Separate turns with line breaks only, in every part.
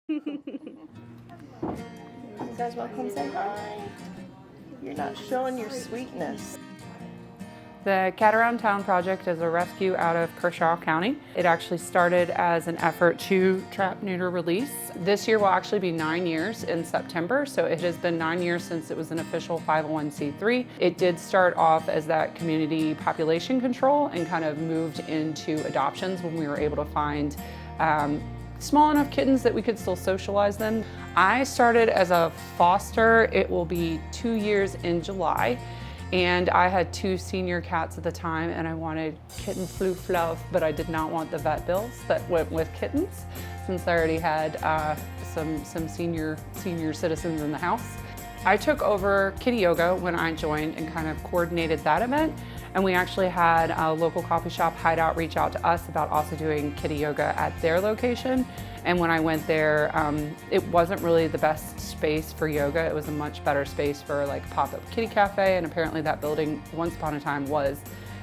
You guys want to come say hi? You're not showing your sweetness.
The Cat Around Town project is a rescue out of Kershaw County. It actually started as an effort to trap, neuter, release. This year will actually be 9 years in September, so it has been 9 years since it was an official 501c3. It did start off as that community population control and kind of moved into adoptions when we were able to find small enough kittens that we could still socialize them. I started as a foster. It will be 2 years in July. And I had 2 senior cats at the time, and I wanted kitten flu fluff, but I did not want the vet bills that went with kittens, since I already had some senior citizens in the house. I took over Kitty Yoga when I joined and kind of coordinated that event. And we actually had a local coffee shop, Hideout, reach out to us about also doing Kitty Yoga at their location. And when I went there, it wasn't really the best space for yoga. It was a much better space for like a pop-up kitty cafe. And apparently that building once upon a time was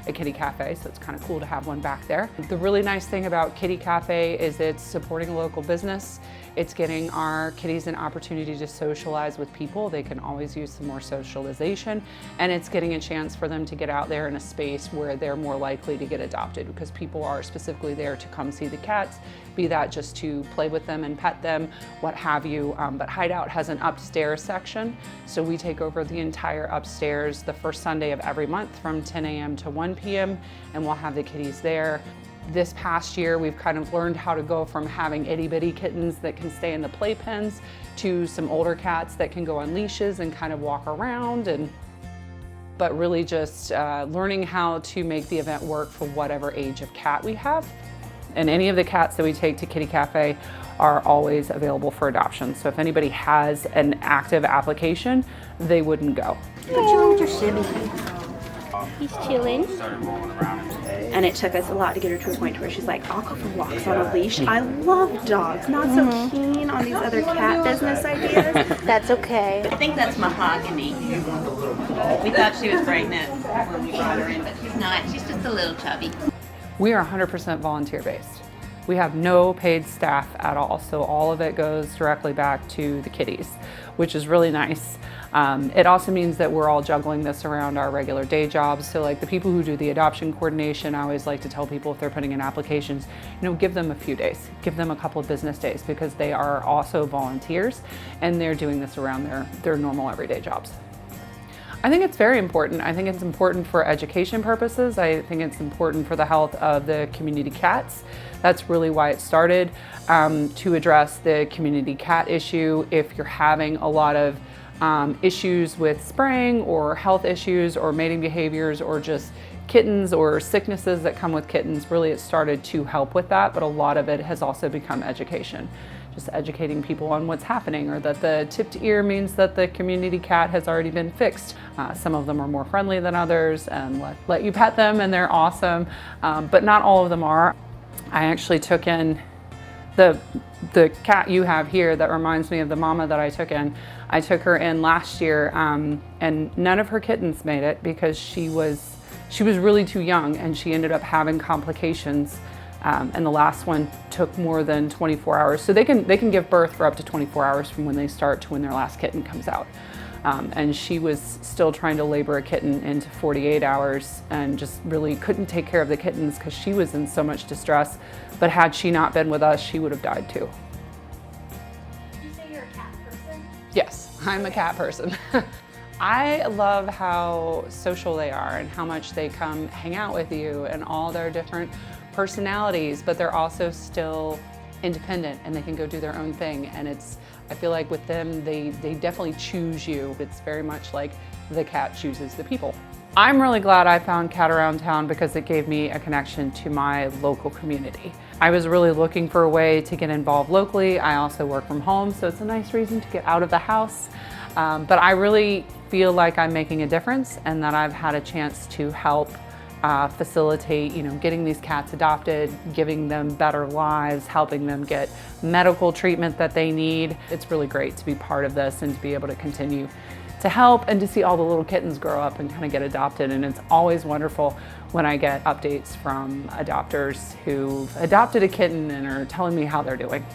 a kitty cafe, so it's kind of cool to have one back there. The really nice thing about Kitty Cafe is it's supporting a local business. It's getting our kitties an opportunity to socialize with people. They can always use some more socialization, and it's getting a chance for them to get out there in a space where they're more likely to get adopted, because people are specifically there to come see the cats, be that just to play with them and pet them, what have you. But Hideout has an upstairs section, so we take over the entire upstairs the first Sunday of every month from 10 a.m. to 1 p.m. and we'll have the kitties there. This past year, we've kind of learned how to go from having itty bitty kittens that can stay in the playpens to some older cats that can go on leashes and kind of walk around, but really just learning how to make the event work for whatever age of cat we have. And any of the cats that we take to Kitty Cafe are always available for adoption. So if anybody has an active application, they wouldn't go.
We're chilling with your Shibby.
He's chilling.
And it took us a lot to get her to a point where she's like, I'll go for walks on a leash. I love dogs, not so keen on these other cat business ideas.
That's okay.
I think that's Mahogany. We thought she was pregnant when we brought her in, but she's not. She's just a little chubby.
We are 100% volunteer-based. We have no paid staff at all, so all of it goes directly back to the kitties, which is really nice. It also means that we're all juggling this around our regular day jobs. So like the people who do the adoption coordination, I always like to tell people if they're putting in applications, give them a few days, give them a couple of business days, because they are also volunteers and they're doing this around their normal everyday jobs. I think it's very important. I think it's important for education purposes. I think it's important for the health of the community cats. That's really why it started, to address the community cat issue. If you're having a lot of issues with spraying or health issues or mating behaviors or just kittens or sicknesses that come with kittens, really it started to help with that, but a lot of it has also become education. Just educating people on what's happening, or that the tipped ear means that the community cat has already been fixed. Some of them are more friendly than others and let you pet them, and they're awesome, but not all of them are. I actually took in the cat you have here that reminds me of the mama that I took in. I took her in last year, and none of her kittens made it because she was really too young, and she ended up having complications. And the last one took more than 24 hours. So they can give birth for up to 24 hours from when they start to when their last kitten comes out. And she was still trying to labor a kitten into 48 hours and just really couldn't take care of the kittens because she was in so much distress. But had she not been with us, she would have died too.
Did you say you're a cat person?
Yes, I'm a cat person. I love how social they are and how much they come hang out with you and all their different personalities, but they're also still independent and they can go do their own thing. And I feel like with them, they definitely choose you. It's very much like the cat chooses the people. I'm really glad I found Cat Around Town because it gave me a connection to my local community. I was really looking for a way to get involved locally. I also work from home, so it's a nice reason to get out of the house. But I really feel like I'm making a difference and that I've had a chance to help facilitate, getting these cats adopted, giving them better lives, helping them get medical treatment that they need. It's really great to be part of this and to be able to continue to help and to see all the little kittens grow up and kind of get adopted. And it's always wonderful when I get updates from adopters who've adopted a kitten and are telling me how they're doing.